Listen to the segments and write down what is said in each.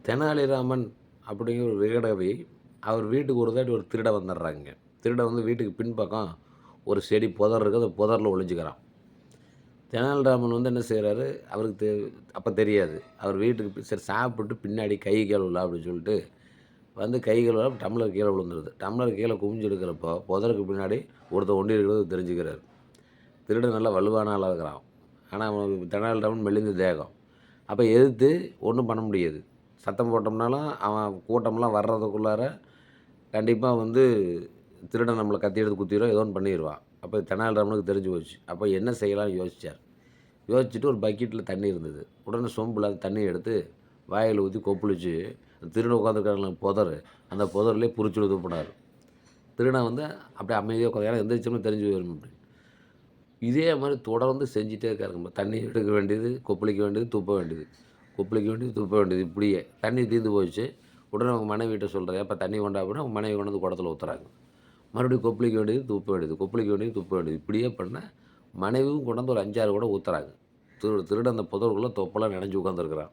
தெனாலிராமன் அப்படிங்கிற ஒரு விகடகவி, அவர் வீட்டுக்கு ஒரு தாட்டி ஒரு திருடன் வந்துடுறாங்க. திருடன் வந்து வீட்டுக்கு பின்பக்கம் ஒரு செடி புதர் இருக்கு. அந்த புதர்ல ஒளிஞ்சுக்கிறான். தெனாலிராமன் வந்து என்ன செய்றாரு, அவருக்கு அப்ப தெரியாது. அவர் வீட்டுக்கு சரி சாப்பிட்டு பின்னாடி கை கழுவலாம் அப்படின்னு சொல்லிட்டு வந்து கை கழுவ டம்ளர் கீழ விழுந்துருது. டம்ளர் கீழ குனிஞ்சு எடுக்கிறப்போ, புதருக்கு பின்னாடி ஒருத்தன் ஒண்டி இருக்கிறது தெரிஞ்சுக்கிறாரு. திருடன் நல்லா வலுவான ஆளா இருக்கிறான். ஆனா, அவன் தெனாலிராமன் மெலிந்த தேகம். அப்ப எதிர்த்து ஒண்ணும் பண்ண முடியாது. சத்தம் போட்டோம்னாலும், அவன் கூட்டம்லாம் வர்றதுக்குள்ளார கண்டிப்பா வந்து திருடன் நம்மள கத்தி எடுத்து குத்திருவான், ஏதோ ஒண்ணு பண்ணிருவான். அப்ப தெனாலிராமனுக்கு தெரிஞ்சு போச்சு. அப்ப என்ன செய்யலாம்னு யோசிச்சார். யோசிச்சுட்டு ஒரு பக்கெட்ல தண்ணி இருந்தது. உடனே சொம்புல அந்த தண்ணிய எடுத்து வாயில ஊத்தி கொப்புளிச்சு, திருடன் உட்காந்துருக்கான்ல புதரு, அந்த புதர்லயே புரிச்சு துப்புனாரு. திருடன் வந்து அப்படியே அமைதியா உட்காந்து ஏன்னா எந்திரிச்சோம்னா தெரிஞ்சு போயிரும் அப்படின்னு. இதே மாரி தொடர்ந்து செஞ்சுட்டே இருக்காருங்க. தண்ணி எடுக்க வேண்டியது, கொப்பளிக்க வேண்டியது, துப்ப வேண்டியது. கொப்பளிக்க வேண்டியது, துப்ப வேண்டியது இப்படியே. தண்ணி தீர்ந்து போச்சு. உடனே அவங்க மனைவிட்ட சொல்றாரு, "ஏப்பா தண்ணி கொண்டா" அப்படின்னா, அவங்க மனைவி கொண்டு வந்து குடத்துல ஊத்துறாங்க. மறுபடியும் கொப்பளிக்க வேண்டியது, துப்ப வேண்டியது, கொப்பளிக்க வேண்டியது, துப்ப வேண்டியது. இப்படியே பண்ண மனைவியும் கொண்டு வந்து ஒரு 5, 6 குடம் ஊத்துறாங்க. திருடன் அந்த புதருக்குள்ள தொப்பலா நனைஞ்சு உட்காந்துருக்கிறான்.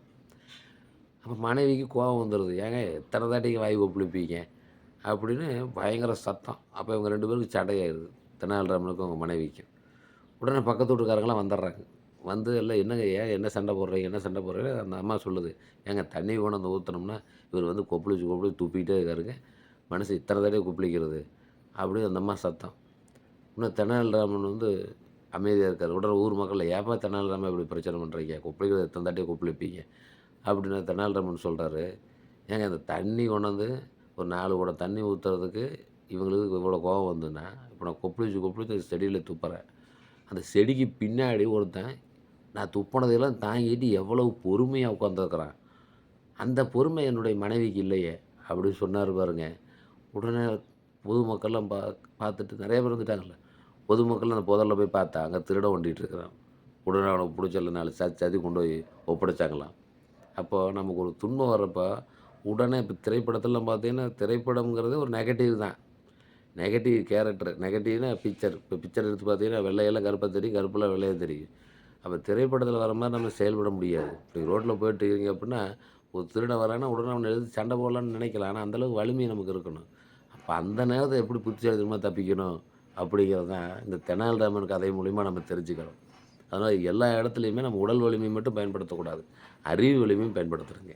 அப்ப மனைவிக்கு கோவம் வந்துருது. "ஏங்க எத்தன தாட்டிங்க வாய் கொப்பளிப்பீங்க?" அப்படின்னு பயங்கர சத்தம். அப்ப இவங்க 2 பேருக்கும் சண்டையாயிருது. தெனாலிராமனுக்கும் அவங்க மனைவிக்கும். உடனே பக்கத்து வீட்டுக்காரங்கலாம் வந்துடுறாங்க. வந்து எல்லாம் "என்னங்க ஏன் என்ன சண்டை போடுறீங்க? என்ன சண்டை போடுறீங்க?" அந்த அம்மா சொல்லுது. "ஏங்க தண்ணி கொண்டு வந்து ஊத்துனோம்னா, இவரு வந்து கொப்பளிச்சு கொப்பளிச்சு துப்பிக்கிட்டே இருக்காருங்க. மனுஷன் இத்தன தடவை கொப்பளிக்கிறது." அப்படின்னு அந்த அம்மா சத்தம். இன்னும் தெனாலிராமன் வந்து அமைதியா இருக்காரு. உடனே ஊர் மக்கள் "ஏன்பா தெனாலிராமன் இப்படி பிரச்சனை பண்றீங்க? கொப்பளிக்கிறது எத்தன தாட்டி கொப்பளிப்பீங்க?" அப்படின்னு தெனாலிராமன் சொல்றாரு. "ஏங்க இந்த தண்ணி கொண்டாந்து ஒரு 4 குடம் தண்ணி ஊத்துறதுக்கு இவங்களுக்கு இவ்வளோ கோவம் வந்துன்னா, இப்ப நான் கொப்பளிச்சு கொப்பளிச்சு செடியில துப்புறேன். அந்த செடிக்கு பின்னாடி ஒருத்தன் நான் துப்புனதையெல்லாம் தாங்கிட்டு எவ்வளவு பொறுமையா உட்காந்துருக்கிறான். அந்த பொறுமை என்னுடைய மனைவிக்கு இல்லையே!" அப்படின்னு சொன்னாரு பாருங்க. உடனே பொதுமக்கள்லாம் பார்த்துட்டு நெறைய பேர் வந்துட்டாங்கல்ல. பொதுமக்கள் அந்த புதர்ல போய் பார்த்தா, அங்க திருடன் ஒண்டிட்டு இருக்கிறான். உடனே அவன புடிச்சு எல்லாம் 4 சாத்தி சாத்தி கொண்டு போய் ஒப்படைச்சாங்களாம். அப்போ நமக்கு ஒரு துன்பம் வர்றப்ப, உடனே இப்ப திரைப்படத்திலலாம் பார்த்தீங்கன்னா, திரைப்படம்ங்கிறது ஒரு நெகட்டிவ் தான். Negative character. நெகட்டிவ்னா பிக்சர். இப்ப பிக்சர் எடுத்து பார்த்தீங்கன்னா, வெள்ளையெல்லாம் கருப்பா தெரியும், கருப்பெல்லாம் வெள்ளையா தெரியும். அப்ப திரைப்படத்தில வர மாரி நம்ம செயல்பட முடியாது. இப்படி ரோட்ல போயிட்டு இருக்கீங்க அப்படின்னா, ஒரு திருடன் வரான்னா, உடனே அவன எதிர்த்து சண்டை போடலான்னு நெனைக்கலாம். ஆனா, அந்த அளவுக்கு வலிமை நமக்கு இருக்கணும். அப்ப அந்த நேரத்தில எப்படி புத்திசாலித்தனமா தப்பிக்கணும், அப்படிங்கிறது தான் இந்த தெனாலிராமன் கதை மூலியமா நம்ம தெரிஞ்சுக்கிறோம். அதனால எல்லா இடத்துலயுமே நம்ம உடல் வலிமை மட்டும் பயன்படுத்தக்கூடாது. அறிவு வலிமையும் பயன்படுத்தணுங்க.